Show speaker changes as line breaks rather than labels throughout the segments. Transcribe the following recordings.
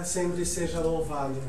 sempre seja louvado.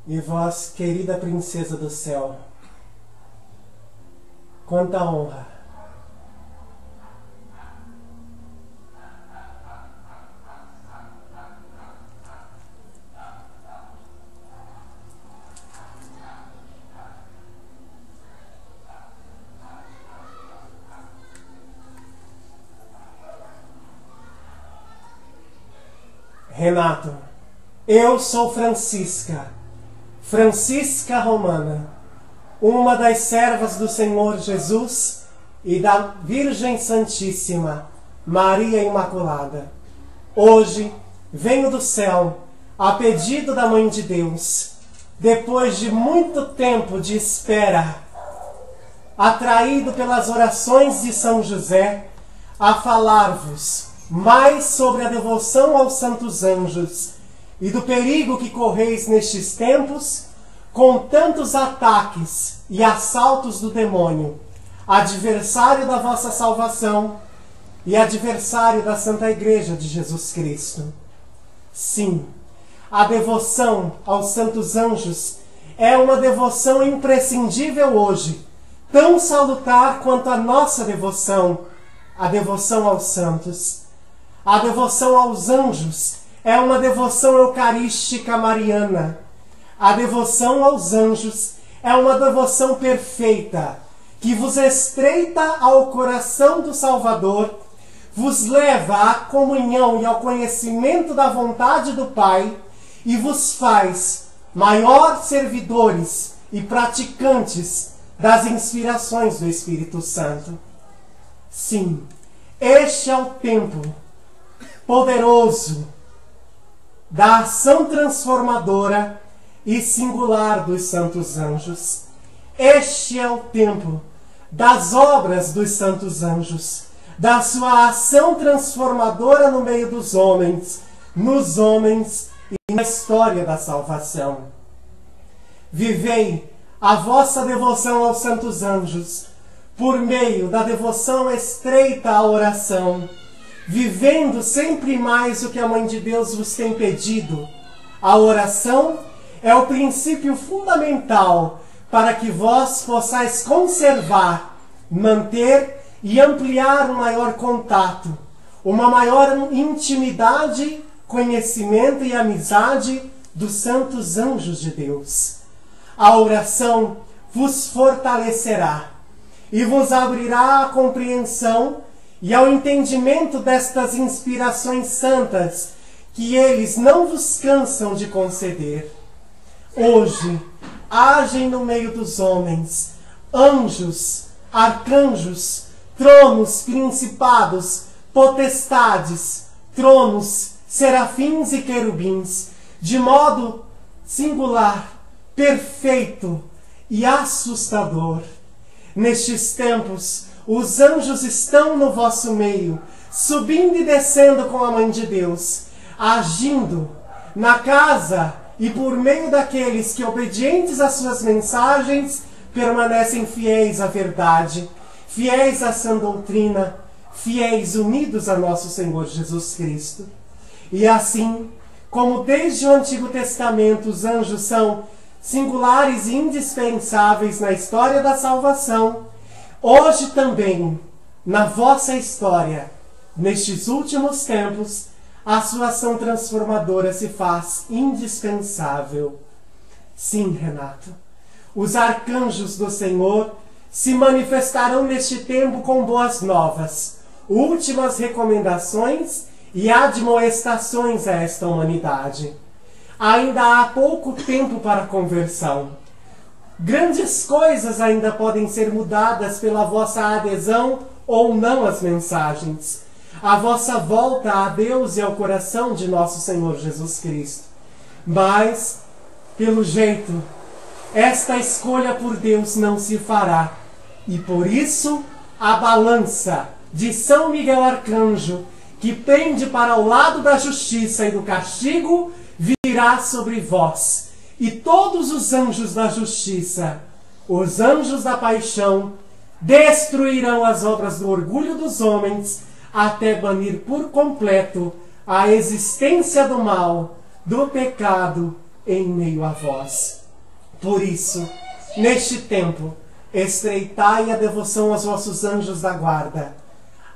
E vós, querida princesa do céu, quanta honra! Renato, eu sou Francisca Romana, uma das servas do Senhor Jesus e da Virgem Santíssima, Maria Imaculada. Hoje venho do céu, a pedido da Mãe de Deus, depois de muito tempo de espera, atraído pelas orações de São José, a falar-vos mais sobre a devoção aos santos anjos e do perigo que correis nestes tempos, com tantos ataques e assaltos do demônio, adversário da vossa salvação e adversário da Santa Igreja de Jesus Cristo. Sim, a devoção aos santos anjos é uma devoção imprescindível hoje, tão salutar quanto a nossa devoção, a devoção aos santos. A devoção aos anjos é uma devoção eucarística mariana. A devoção aos anjos é uma devoção perfeita, que vos estreita ao coração do Salvador, vos leva à comunhão e ao conhecimento da vontade do Pai e vos faz maior servidores e praticantes das inspirações do Espírito Santo. Sim, este é o tempo poderoso da ação transformadora e singular dos santos anjos. Este é o tempo das obras dos santos anjos, da sua ação transformadora no meio dos homens, nos homens e na história da salvação. Vivei a vossa devoção aos santos anjos por meio da devoção estreita à oração, vivendo sempre mais o que a Mãe de Deus vos tem pedido. A oração é o princípio fundamental para que vós possais conservar, manter e ampliar um maior contato, uma maior intimidade, conhecimento e amizade dos santos anjos de Deus. A oração vos fortalecerá e vos abrirá a compreensão e ao entendimento destas inspirações santas que eles não vos cansam de conceder. Hoje, agem no meio dos homens anjos, arcanjos, tronos, principados, potestades, tronos, serafins e querubins, de modo singular, perfeito e assustador. Nestes tempos, os anjos estão no vosso meio, subindo e descendo com a Mãe de Deus, agindo na casa e por meio daqueles que, obedientes às suas mensagens, permanecem fiéis à verdade, fiéis à sã doutrina, fiéis unidos a nosso Senhor Jesus Cristo. E assim, como desde o Antigo Testamento os anjos são singulares e indispensáveis na história da salvação, hoje também, na vossa história, nestes últimos tempos, a sua ação transformadora se faz indispensável. Sim, Renato, os arcanjos do Senhor se manifestarão neste tempo com boas novas, últimas recomendações e admoestações a esta humanidade. Ainda há pouco tempo para a conversão. Grandes coisas ainda podem ser mudadas pela vossa adesão ou não às mensagens. A vossa volta a Deus e ao coração de nosso Senhor Jesus Cristo. Mas, pelo jeito, esta escolha por Deus não se fará. E por isso, a balança de São Miguel Arcanjo, que pende para o lado da justiça e do castigo, virá sobre vós. E todos os anjos da justiça, os anjos da paixão, destruirão as obras do orgulho dos homens, até banir por completo a existência do mal, do pecado em meio a vós. Por isso, neste tempo, estreitai a devoção aos vossos anjos da guarda,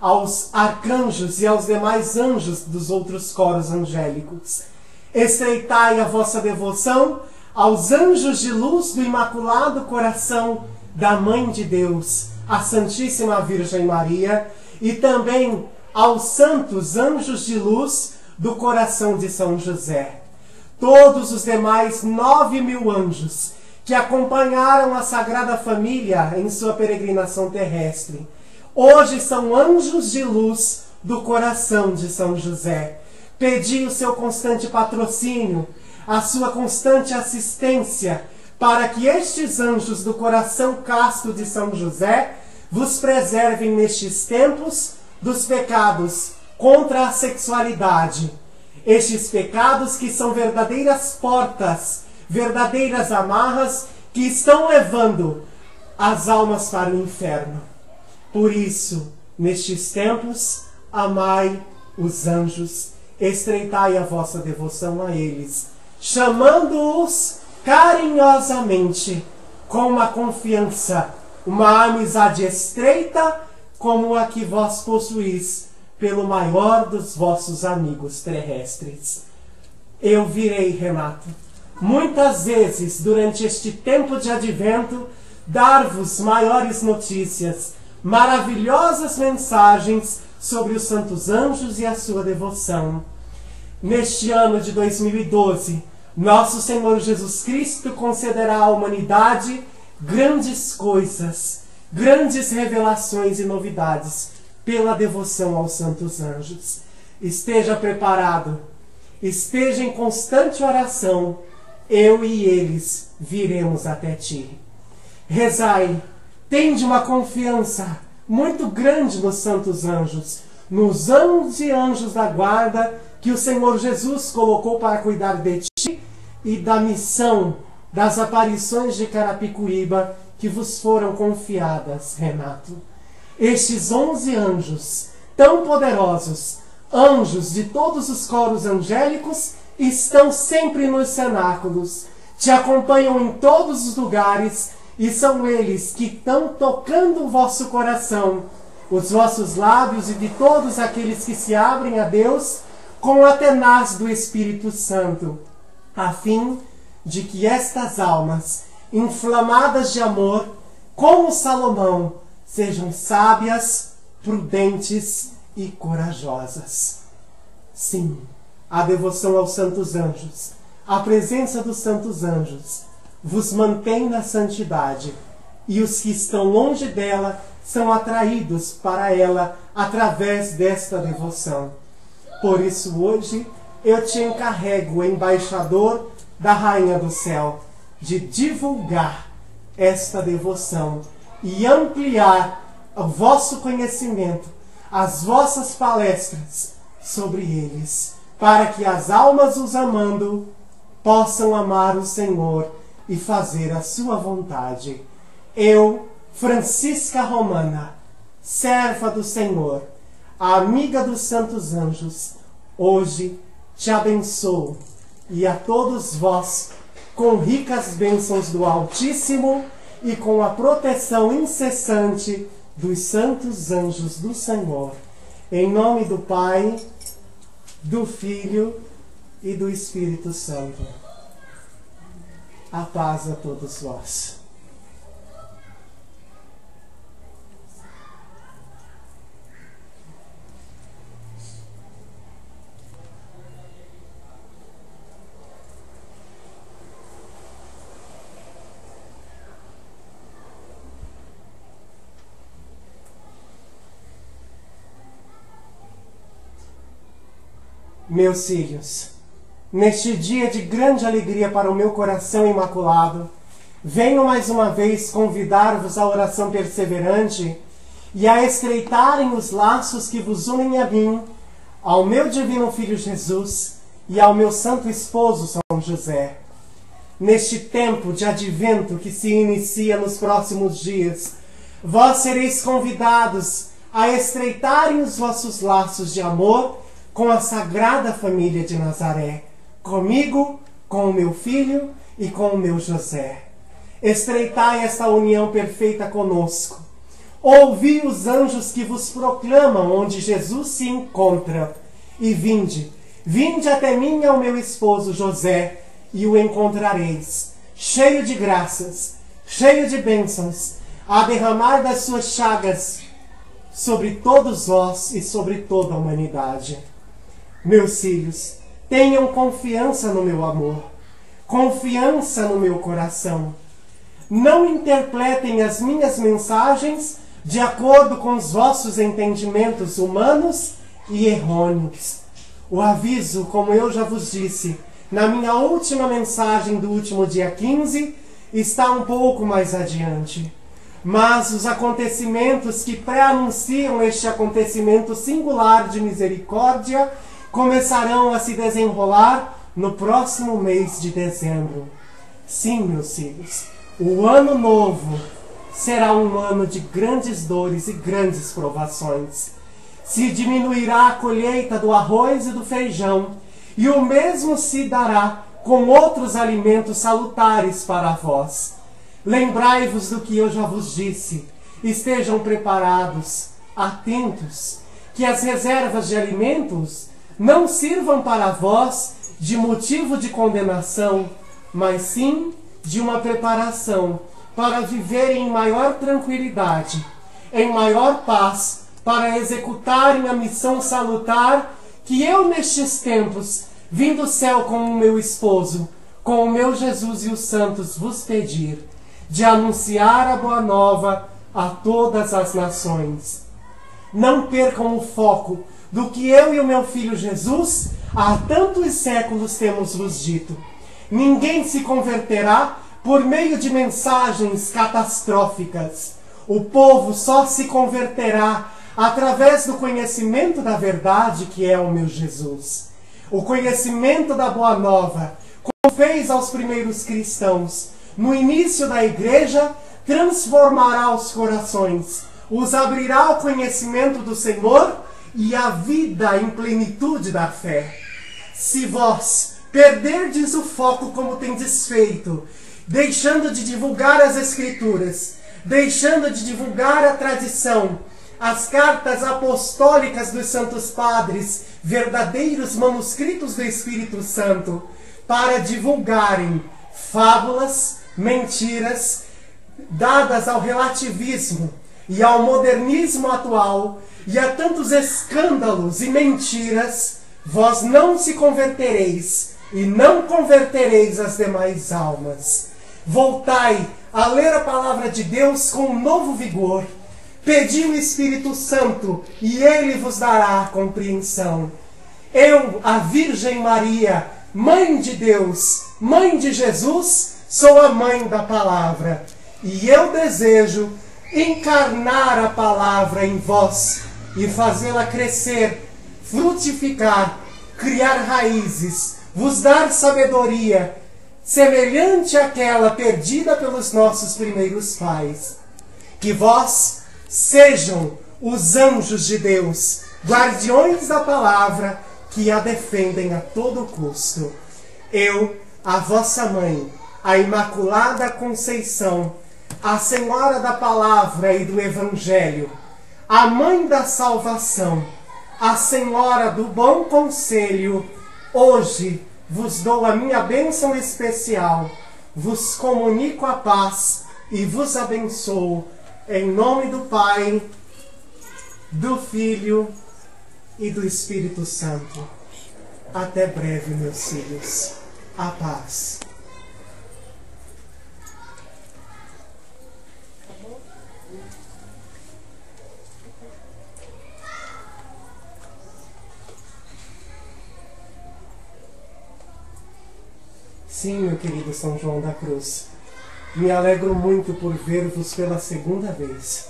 aos arcanjos e aos demais anjos dos outros coros angélicos. Estreitai a vossa devoção aos anjos de luz do Imaculado Coração da Mãe de Deus, a Santíssima Virgem Maria, e também aos santos anjos de luz do coração de São José. Todos os demais 9.000 anjos que acompanharam a Sagrada Família em sua peregrinação terrestre, hoje são anjos de luz do coração de São José. Pedi o seu constante patrocínio, a sua constante assistência, para que estes anjos do coração casto de São José vos preservem nestes tempos dos pecados contra a sexualidade. Estes pecados que são verdadeiras portas, verdadeiras amarras que estão levando as almas para o inferno. Por isso, nestes tempos, amai os anjos, estreitai a vossa devoção a eles, chamando-os carinhosamente, com uma confiança, uma amizade estreita, como a que vós possuís pelo maior dos vossos amigos terrestres. Eu virei, Renato, muitas vezes durante este tempo de advento, dar-vos maiores notícias, maravilhosas mensagens sobre os santos anjos e a sua devoção. Neste ano de 2012, nosso Senhor Jesus Cristo concederá à humanidade grandes coisas, grandes revelações e novidades pela devoção aos santos anjos. Esteja preparado, esteja em constante oração, eu e eles viremos até ti. Rezai, tende uma confiança muito grande nos santos anjos, nos 11 anjos da guarda que o Senhor Jesus colocou para cuidar de ti e da missão das aparições de Carapicuíba que vos foram confiadas, Renato. Estes 11 anjos, tão poderosos, anjos de todos os coros angélicos, estão sempre nos cenáculos, te acompanham em todos os lugares, e são eles que estão tocando o vosso coração, os vossos lábios e de todos aqueles que se abrem a Deus com a tenaz do Espírito Santo, a fim de que estas almas, inflamadas de amor, como Salomão, sejam sábias, prudentes e corajosas. Sim, a devoção aos santos anjos, a presença dos santos anjos, vos mantém na santidade, e os que estão longe dela são atraídos para ela através desta devoção. Por isso hoje eu te encarrego, embaixador da Rainha do Céu, de divulgar esta devoção e ampliar o vosso conhecimento, as vossas palestras sobre eles, para que as almas os amando possam amar o Senhor e fazer a sua vontade. Eu, Francisca Romana, serva do Senhor, a amiga dos santos anjos, hoje te abençoo e a todos vós com ricas bênçãos do Altíssimo e com a proteção incessante dos santos anjos do Senhor. Em nome do Pai, do Filho e do Espírito Santo. A paz a todos vós. Meus filhos, neste dia de grande alegria para o meu coração imaculado, venho mais uma vez convidar-vos à oração perseverante e a estreitarem os laços que vos unem a mim, ao meu divino Filho Jesus e ao meu santo esposo São José. Neste tempo de advento que se inicia nos próximos dias, vós sereis convidados a estreitarem os vossos laços de amor com a Sagrada Família de Nazaré, comigo, com o meu filho e com o meu José. Estreitai esta união perfeita conosco. Ouvi os anjos que vos proclamam onde Jesus se encontra. E vinde até mim ao meu esposo José, e o encontrareis, cheio de graças, cheio de bênçãos, a derramar das suas chagas sobre todos vós e sobre toda a humanidade. Meus filhos, tenham confiança no meu amor, confiança no meu coração. Não interpretem as minhas mensagens de acordo com os vossos entendimentos humanos e errôneos. O aviso, como eu já vos disse, na minha última mensagem do último dia 15, está um pouco mais adiante. Mas os acontecimentos que pré-anunciam este acontecimento singular de misericórdia começarão a se desenrolar no próximo mês de dezembro. Sim, meus filhos, o ano novo será um ano de grandes dores e grandes provações. Se diminuirá a colheita do arroz e do feijão, e o mesmo se dará com outros alimentos salutares para vós. Lembrai-vos do que eu já vos disse. Estejam preparados, atentos, que as reservas de alimentos não sirvam para vós de motivo de condenação, mas sim de uma preparação para viverem em maior tranquilidade, em maior paz, para executarem a missão salutar que eu nestes tempos vim do céu com o meu esposo, com o meu Jesus e os santos vos pedir, de anunciar a boa nova a todas as nações. Não percam o foco do que eu e o meu filho Jesus há tantos séculos temos vos dito. Ninguém se converterá por meio de mensagens catastróficas. O povo só se converterá através do conhecimento da verdade que é o meu Jesus. O conhecimento da boa nova, como fez aos primeiros cristãos, no início da igreja, transformará os corações, os abrirá ao conhecimento do Senhor e à vida em plenitude da fé. Se vós perderdes o foco como tendes feito, deixando de divulgar as Escrituras, deixando de divulgar a tradição, as cartas apostólicas dos Santos Padres, verdadeiros manuscritos do Espírito Santo, para divulgarem fábulas, mentiras, dadas ao relativismo e ao modernismo atual, e a tantos escândalos e mentiras, vós não se convertereis e não convertereis as demais almas. Voltai a ler a palavra de Deus com um novo vigor. Pedi o Espírito Santo e ele vos dará a compreensão. Eu, a Virgem Maria, Mãe de Deus, Mãe de Jesus, sou a Mãe da Palavra. E eu desejo encarnar a Palavra em vós e fazê-la crescer, frutificar, criar raízes, vos dar sabedoria, semelhante àquela perdida pelos nossos primeiros pais. Que vós sejam os anjos de Deus, guardiões da palavra, que a defendem a todo custo. Eu, a vossa mãe, a Imaculada Conceição, a Senhora da Palavra e do Evangelho, a Mãe da Salvação, a Senhora do Bom Conselho, hoje vos dou a minha bênção especial, vos comunico a paz e vos abençoo, em nome do Pai, do Filho e do Espírito Santo. Até breve, meus filhos. A paz. Sim, meu querido São João da Cruz, me alegro muito por ver-vos pela segunda vez.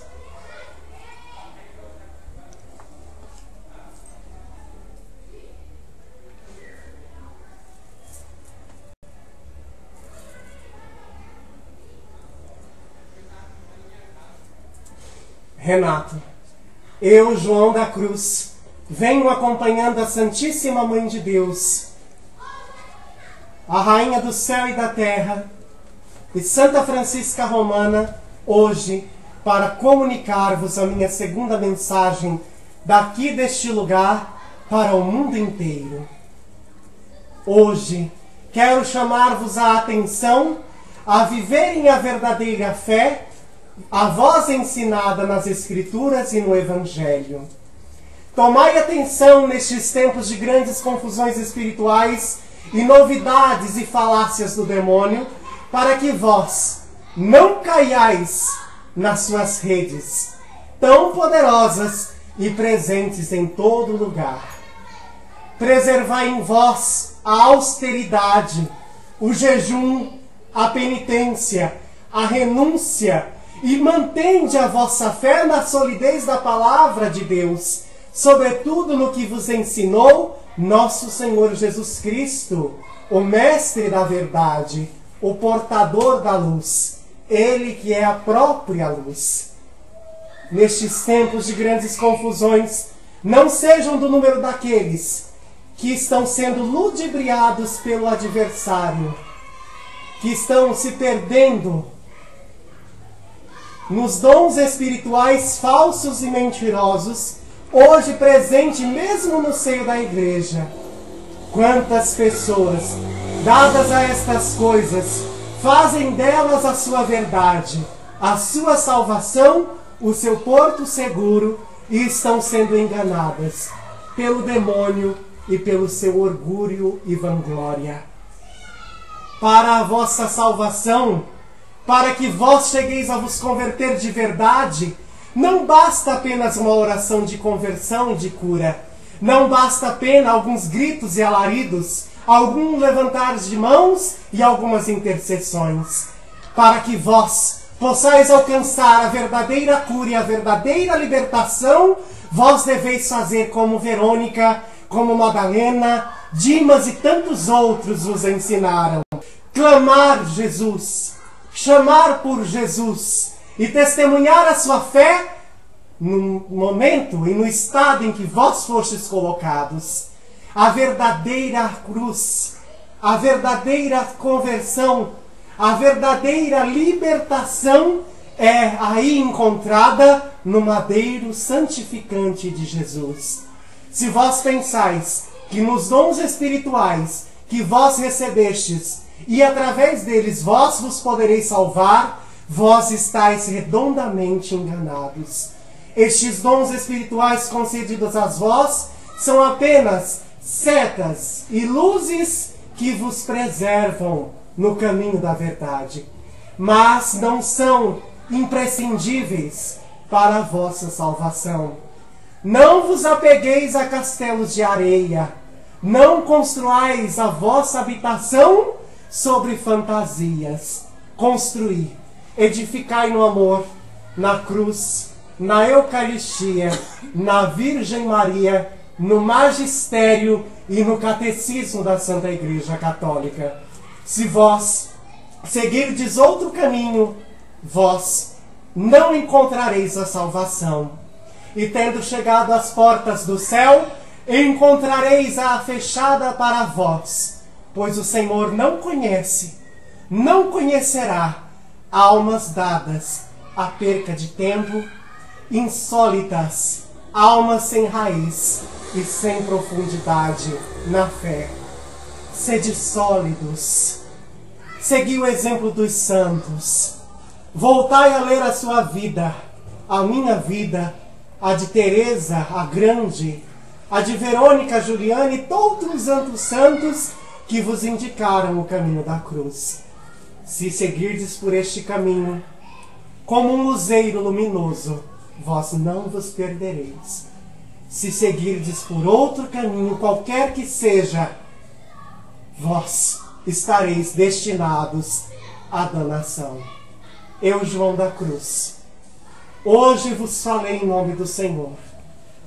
Renato, eu, João da Cruz, venho acompanhando a Santíssima Mãe de Deus, a Rainha do Céu e da Terra, e Santa Francisca Romana, hoje, para comunicar-vos a minha segunda mensagem daqui deste lugar para o mundo inteiro. Hoje, quero chamar-vos a atenção a viverem a verdadeira fé, a vós ensinada nas Escrituras e no Evangelho. Tomai atenção nestes tempos de grandes confusões espirituais e novidades e falácias do demônio, para que vós não caiais nas suas redes, tão poderosas e presentes em todo lugar. Preservai em vós a austeridade, o jejum, a penitência, a renúncia, e mantende a vossa fé na solidez da palavra de Deus, sobretudo no que vos ensinou nosso Senhor Jesus Cristo, o Mestre da verdade, o portador da luz, Ele que é a própria luz. Nestes tempos de grandes confusões, não sejam do número daqueles que estão sendo ludibriados pelo adversário, que estão se perdendo nos dons espirituais falsos e mentirosos, hoje presente mesmo no seio da igreja. Quantas pessoas, dadas a estas coisas, fazem delas a sua verdade, a sua salvação, o seu porto seguro, e estão sendo enganadas pelo demônio e pelo seu orgulho e vanglória. Para a vossa salvação, para que vós chegueis a vos converter de verdade, não basta apenas uma oração de conversão e de cura. Não basta apenas alguns gritos e alaridos, algum levantar de mãos e algumas intercessões. Para que vós possais alcançar a verdadeira cura e a verdadeira libertação, vós deveis fazer como Verônica, como Madalena, Dimas e tantos outros vos ensinaram. Clamar Jesus, chamar por Jesus e testemunhar a sua fé no momento e no estado em que vós fostes colocados. A verdadeira cruz, a verdadeira conversão, a verdadeira libertação é aí encontrada no madeiro santificante de Jesus. Se vós pensais que nos dons espirituais que vós recebestes e através deles vós vos podereis salvar, vós estáis redondamente enganados. Estes dons espirituais concedidos a vós são apenas setas e luzes que vos preservam no caminho da verdade, mas não são imprescindíveis para a vossa salvação. Não vos apegueis a castelos de areia, não construais a vossa habitação sobre fantasias. Construí, edificai no amor, na cruz, na Eucaristia, na Virgem Maria, no magistério e no catecismo da Santa Igreja Católica. Se vós seguirdes outro caminho, vós não encontrareis a salvação. E tendo chegado às portas do céu, encontrareis a fechada para vós, pois o Senhor não conhece, não conhecerá almas dadas à perca de tempo, insólitas, almas sem raiz e sem profundidade na fé. Sede sólidos, segui o exemplo dos santos, voltai a ler a sua vida, a minha vida, a de Teresa, a Grande, a de Verônica, Juliana e todos os santos que vos indicaram o caminho da cruz. Se seguirdes por este caminho, como um luzeiro luminoso, vós não vos perdereis. Se seguirdes por outro caminho, qualquer que seja, vós estareis destinados à danação. Eu, João da Cruz, hoje vos falei em nome do Senhor,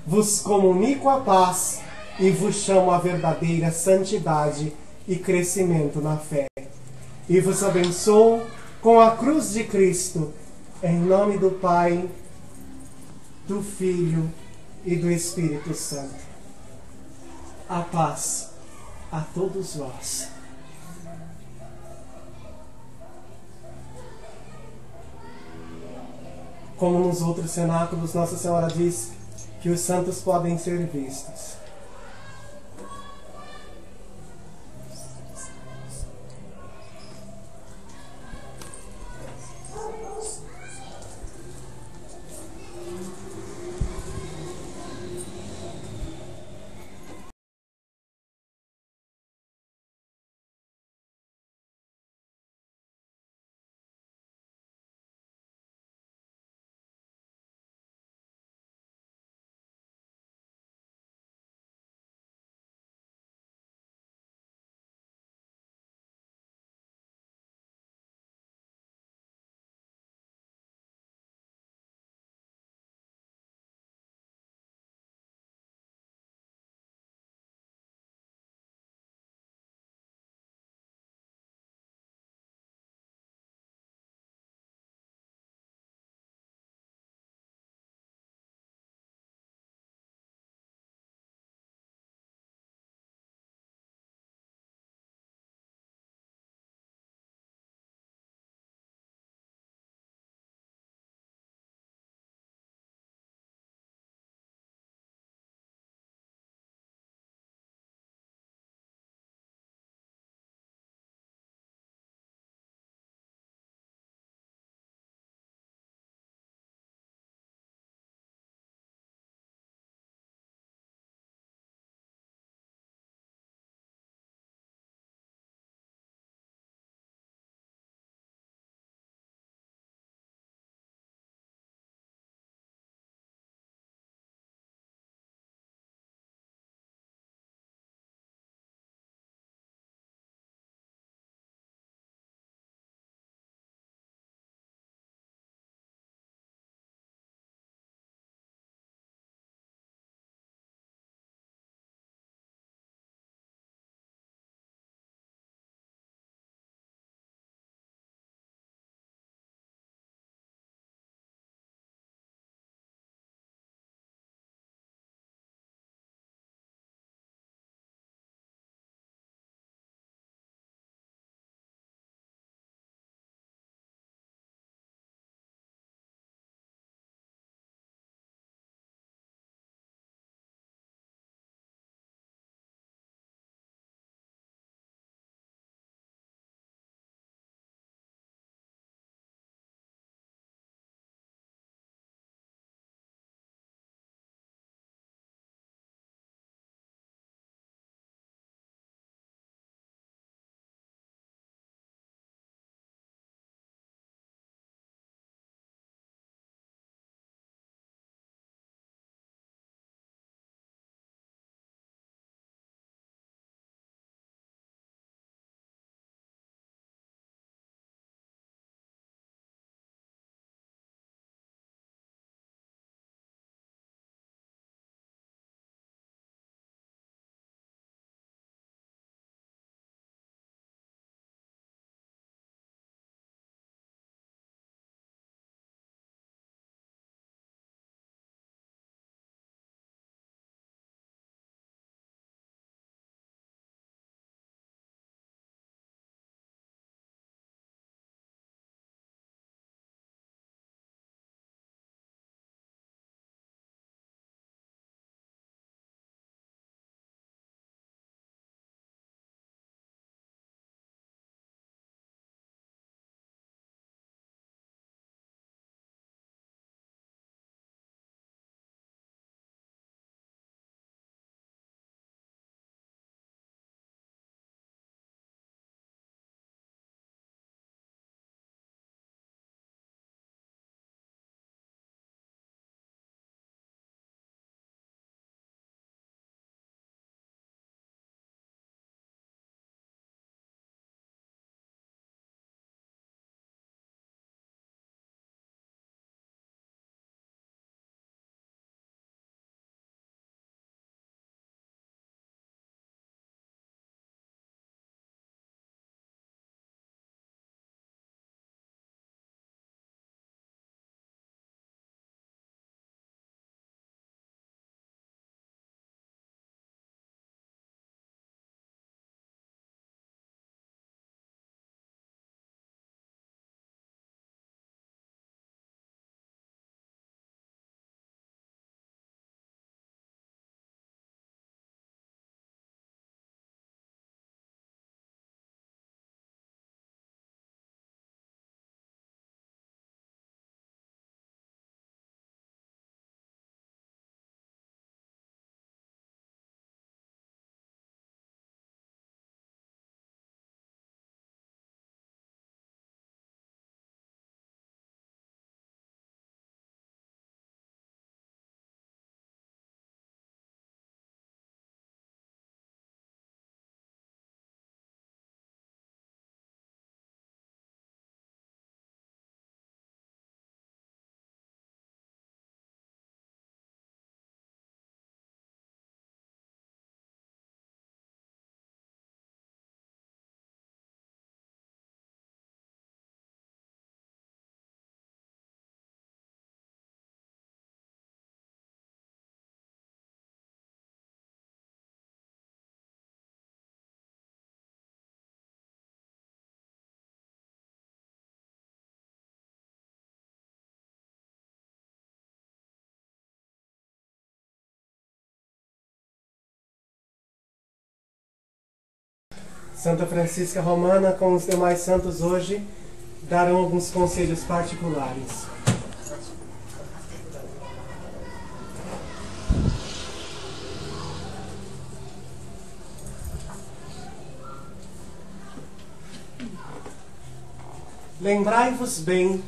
vos comunico a paz e vos chamo a verdadeira santidade e crescimento na fé. E vos abençoo com a cruz de Cristo, em nome do Pai, do Filho e do Espírito Santo. A paz a todos vós. Como nos outros cenáculos, Nossa Senhora diz que os santos podem ser vistos. Santa Francisca Romana, com os demais santos hoje, darão alguns conselhos particulares. Lembrai-vos bem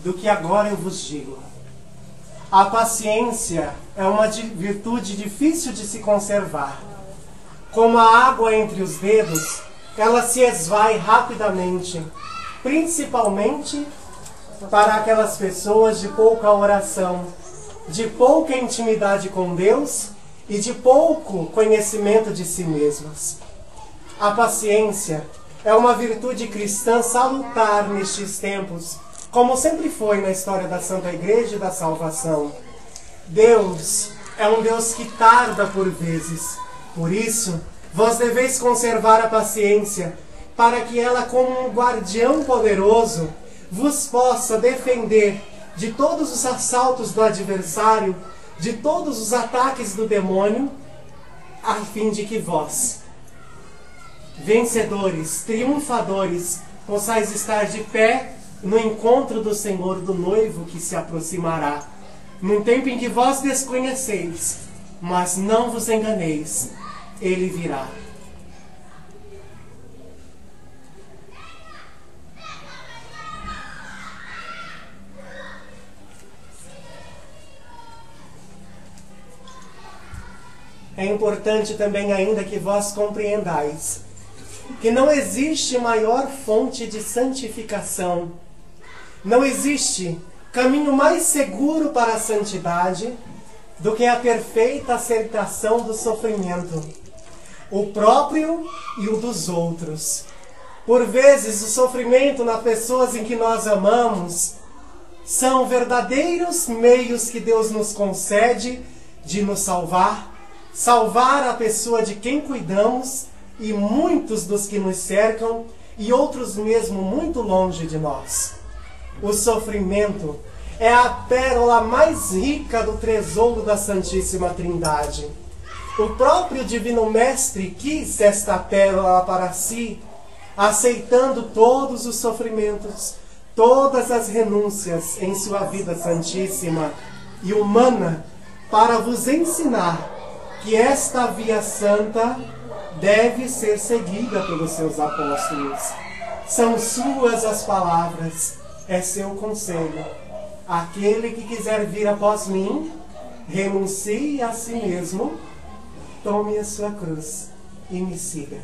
do que agora eu vos digo. A paciência é uma virtude difícil de se conservar. Como a água entre os dedos, ela se esvai rapidamente, principalmente para aquelas pessoas de pouca oração, de pouca intimidade com Deus e de pouco conhecimento de si mesmas. A paciência é uma virtude cristã salutar nestes tempos, como sempre foi na história da Santa Igreja e da salvação. Deus é um Deus que tarda por vezes. Por isso, vós deveis conservar a paciência, para que ela, como um guardião poderoso, vos possa defender de todos os assaltos do adversário, de todos os ataques do demônio, a fim de que vós, vencedores, triunfadores, possais estar de pé no encontro do Senhor, do noivo que se aproximará, num tempo em que vós desconheceis, mas não vos enganeis, ele virá. É importante também ainda que vós compreendais que não existe maior fonte de santificação, não existe caminho mais seguro para a santidade do que a perfeita aceitação do sofrimento, o próprio e o dos outros. Por vezes, o sofrimento nas pessoas em que nós amamos são verdadeiros meios que Deus nos concede de nos salvar a pessoa de quem cuidamos e muitos dos que nos cercam e outros mesmo muito longe de nós. O sofrimento é a pérola mais rica do tesouro da Santíssima Trindade. O próprio Divino Mestre quis esta pérola para si, aceitando todos os sofrimentos, todas as renúncias em sua vida santíssima e humana, para vos ensinar que esta via santa deve ser seguida pelos seus apóstolos. São suas as palavras, é seu conselho. Aquele que quiser vir após mim, renuncie a si mesmo, tome a sua cruz e me siga.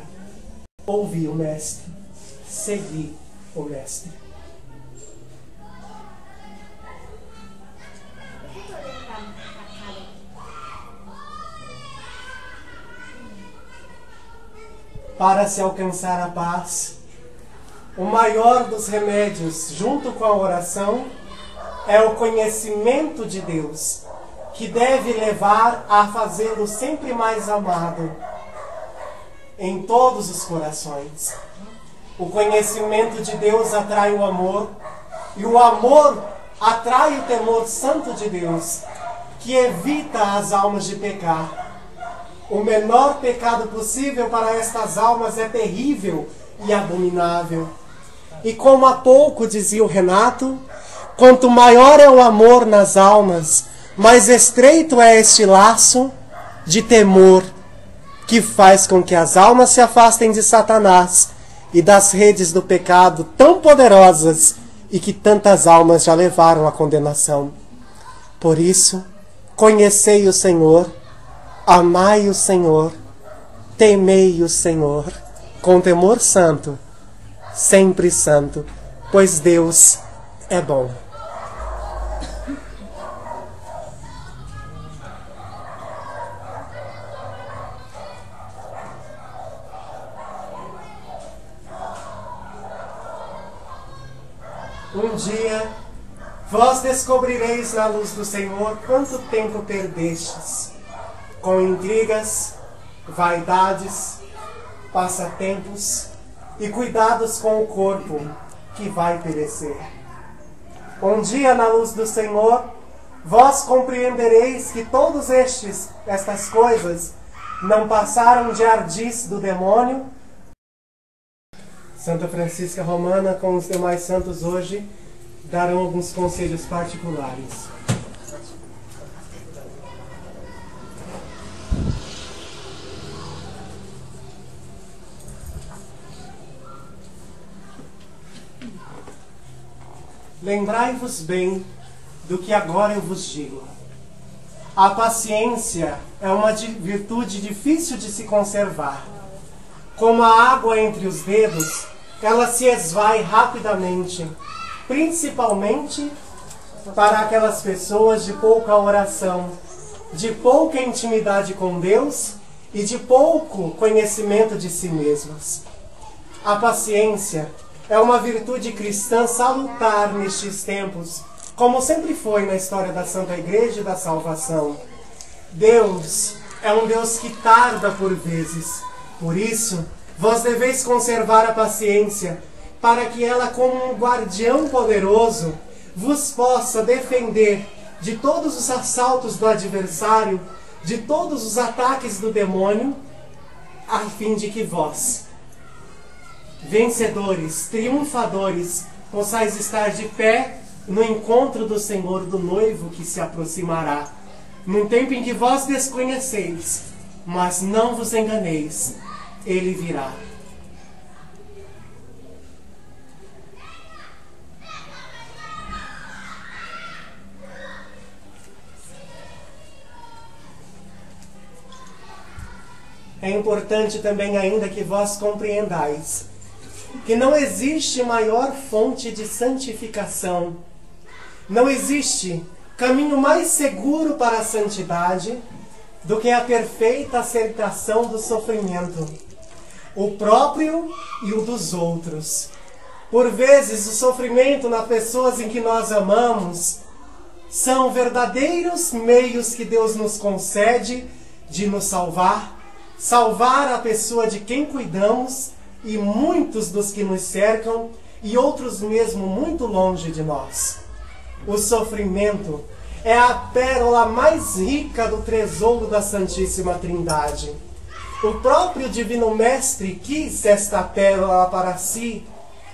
Ouvi o Mestre, segui o Mestre. Para se alcançar a paz, o maior dos remédios, junto com a oração, é o conhecimento de Deus, que deve levar a fazê-lo sempre mais amado em todos os corações. O conhecimento de Deus atrai o amor, e o amor atrai o temor santo de Deus, que evita as almas de pecar. O menor pecado possível para estas almas é terrível e abominável. E como há pouco dizia o Renato, quanto maior é o amor nas almas, mais estreito é este laço de temor que faz com que as almas se afastem de Satanás e das redes do pecado tão poderosas e que tantas almas já levaram à condenação. Por isso, conhecei o Senhor, amai o Senhor, temei o Senhor, com temor santo, sempre santo, pois Deus é bom. Um dia, vós descobrireis na luz do Senhor quanto tempo perdestes, com intrigas, vaidades, passatempos e cuidados com o corpo, que vai perecer. Um dia, na luz do Senhor, vós compreendereis que todas estas coisas não passaram de ardis do demônio, Santa Francisca Romana, com os demais santos hoje, darão alguns conselhos particulares. Lembrai-vos bem do que agora eu vos digo. A paciência é uma virtude difícil de se conservar. Como a água entre os dedos, ela se esvai rapidamente, principalmente para aquelas pessoas de pouca oração, de pouca intimidade com Deus e de pouco conhecimento de si mesmas. A paciência é uma virtude cristã salutar nestes tempos, como sempre foi na história da Santa Igreja e da salvação. Deus é um Deus que tarda por vezes. Por isso, vós deveis conservar a paciência, para que ela, como um guardião poderoso, vos possa defender de todos os assaltos do adversário, de todos os ataques do demônio, a fim de que vós, vencedores, triunfadores, possais estar de pé no encontro do Senhor, do noivo que se aproximará, num tempo em que vós desconheceis, mas não vos enganeis, ele virá. É importante também ainda que vós compreendais que não existe maior fonte de santificação, não existe caminho mais seguro para a santidade do que a perfeita aceitação do sofrimento, o próprio e o dos outros. Por vezes, o sofrimento nas pessoas em que nós amamos são verdadeiros meios que Deus nos concede de nos salvar a pessoa de quem cuidamos e muitos dos que nos cercam e outros mesmo muito longe de nós. O sofrimento é a pérola mais rica do tesouro da Santíssima Trindade. O próprio Divino Mestre quis esta pérola para si,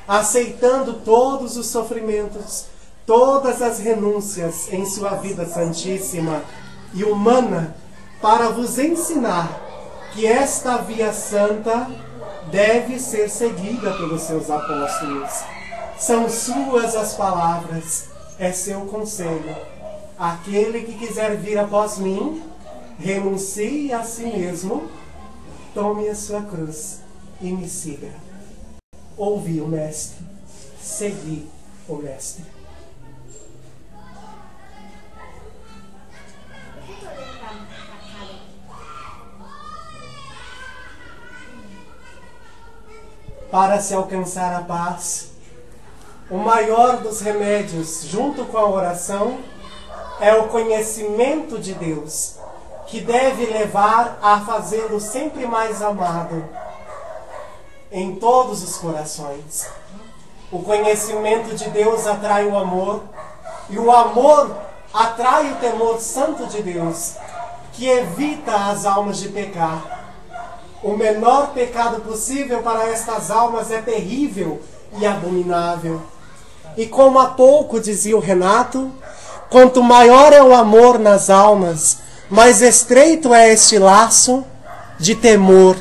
aceitando todos os sofrimentos, todas as renúncias em sua vida santíssima e humana, para vos ensinar que esta via santa deve ser seguida pelos seus apóstolos. São suas as palavras, é seu conselho. Aquele que quiser vir após mim, renuncie a si mesmo, tome a sua cruz e me siga. Ouvi o Mestre, segui o Mestre. Para se alcançar a paz, o maior dos remédios, junto com a oração, é o conhecimento de Deus, que deve levar a fazê-lo sempre mais amado em todos os corações. O conhecimento de Deus atrai o amor, e o amor atrai o temor santo de Deus, que evita as almas de pecar. O menor pecado possível para estas almas é terrível e abominável. E como há pouco dizia o Renato, quanto maior é o amor nas almas, mais estreito é este laço de temor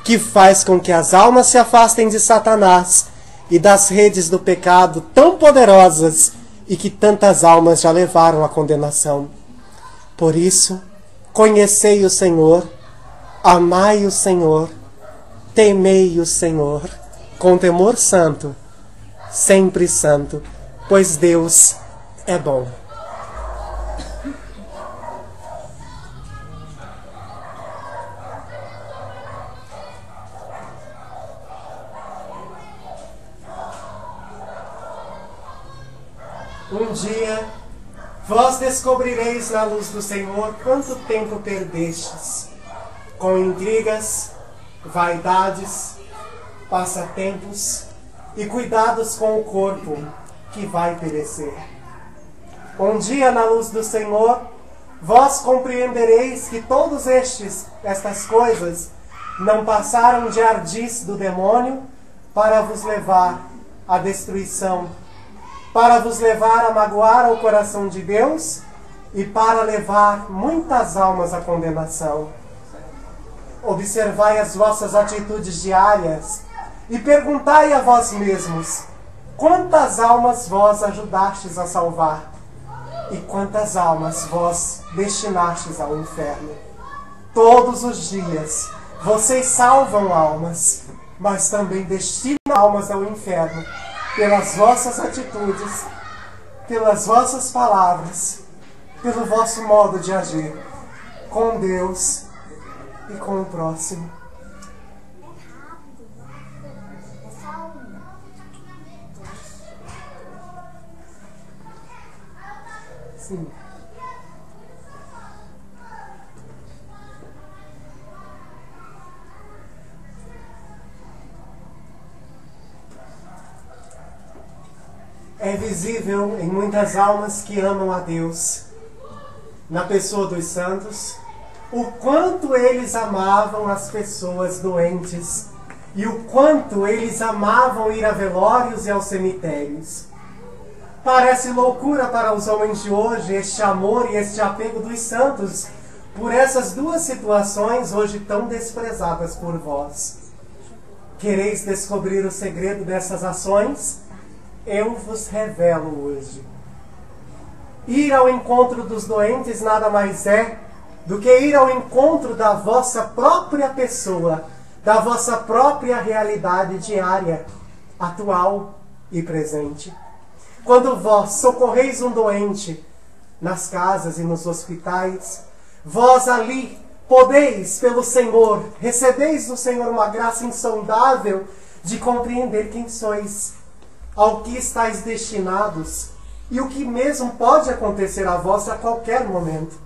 que faz com que as almas se afastem de Satanás e das redes do pecado tão poderosas e que tantas almas já levaram à condenação. Por isso, conhecei o Senhor, amai o Senhor, temei o Senhor, com temor santo, sempre santo, pois Deus é bom. Um dia, vós descobrireis na luz do Senhor quanto tempo perdestes, com intrigas, vaidades, passatempos e cuidados com o corpo, que vai perecer. Um dia, na luz do Senhor, vós compreendereis que todas estas coisas não passaram de ardis do demônio para vos levar à destruição, para vos levar a magoar o coração de Deus e para levar muitas almas à condenação. Observai as vossas atitudes diárias e perguntai a vós mesmos: quantas almas vós ajudastes a salvar? E quantas almas vós destinastes ao inferno? Todos os dias vocês salvam almas, mas também destinam almas ao inferno pelas vossas atitudes, pelas vossas palavras, pelo vosso modo de agir com Deus e com o próximo. Sim. É visível em muitas almas que amam a Deus, na pessoa dos santos, o quanto eles amavam as pessoas doentes e o quanto eles amavam ir a velórios e aos cemitérios. Parece loucura para os homens de hoje este amor e este apego dos santos por essas duas situações hoje tão desprezadas por vós. Quereis descobrir o segredo dessas ações? Eu vos revelo hoje. Ir ao encontro dos doentes nada mais é do que ir ao encontro da vossa própria pessoa, da vossa própria realidade diária, atual e presente. Quando vós socorreis um doente nas casas e nos hospitais, vós ali podeis, pelo Senhor, recebeis do Senhor uma graça insondável de compreender quem sois, ao que estáis destinados e o que mesmo pode acontecer a vós a qualquer momento.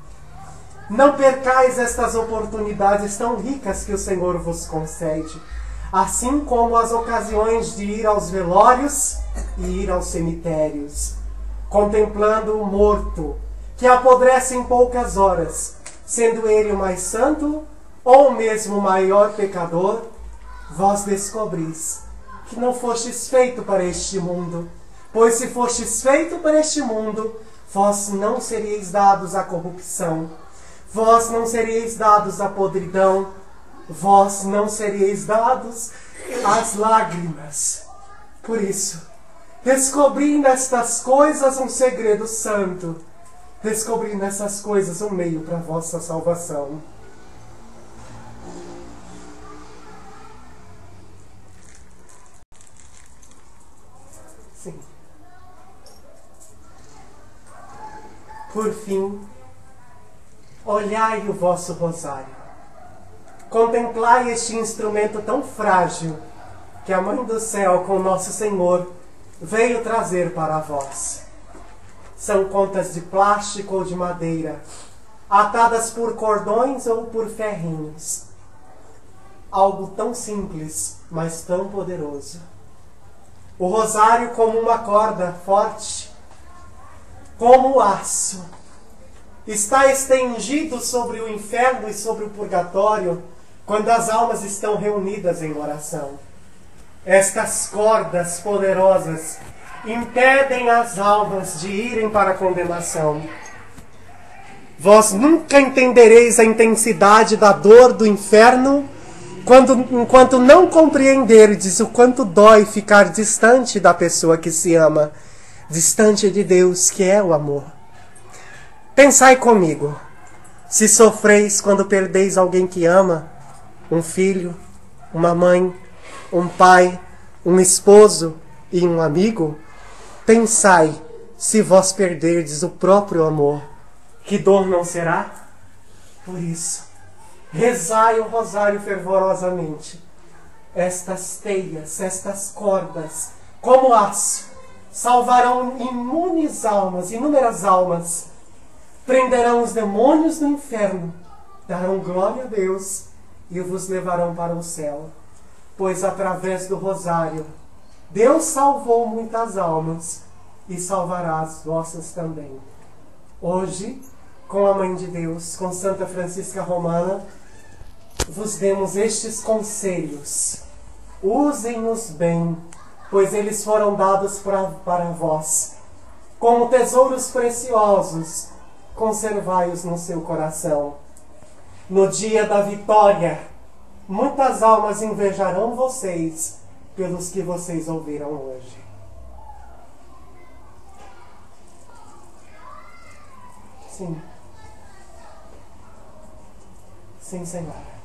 Não percais estas oportunidades tão ricas que o Senhor vos concede, assim como as ocasiões de ir aos velórios e ir aos cemitérios, contemplando o morto, que apodrece em poucas horas, sendo ele o mais santo ou mesmo o maior pecador. Vós descobris que não fostes feito para este mundo, pois se fostes feito para este mundo, vós não seríeis dados à corrupção, vós não seríeis dados à podridão, vós não seríeis dados às lágrimas. Por isso, descobri nestas coisas um segredo santo, descobri nessas coisas um meio para a vossa salvação. Sim. Por fim, olhai o vosso rosário. Contemplai este instrumento tão frágil que a Mãe do Céu, com Nosso Senhor, veio trazer para vós. São contas de plástico ou de madeira, atadas por cordões ou por ferrinhos. Algo tão simples, mas tão poderoso. O rosário como uma corda forte, como o aço, está estendido sobre o inferno e sobre o purgatório quando as almas estão reunidas em oração. Estas cordas poderosas impedem as almas de irem para a condenação. Vós nunca entendereis a intensidade da dor do inferno enquanto não compreenderdes o quanto dói ficar distante da pessoa que se ama, distante de Deus, que é o amor. Pensai comigo, se sofreis quando perdeis alguém que ama, um filho, uma mãe, um pai, um esposo e um amigo, pensai se vós perderdes o próprio amor, que dor não será? Por isso, rezai o rosário fervorosamente. Estas teias, estas cordas, como aço, salvarão inúmeras almas, prenderão os demônios no inferno, darão glória a Deus e vos levarão para o céu. Pois através do rosário, Deus salvou muitas almas e salvará as vossas também. Hoje, com a Mãe de Deus, com Santa Francisca Romana, vos demos estes conselhos Usem-nos bem, pois eles foram dados para vós. Como tesouros preciosos, conservai-os no seu coração. No dia da vitória, muitas almas invejarão vocês pelos que vocês ouviram hoje. Sim. Sim, Senhor.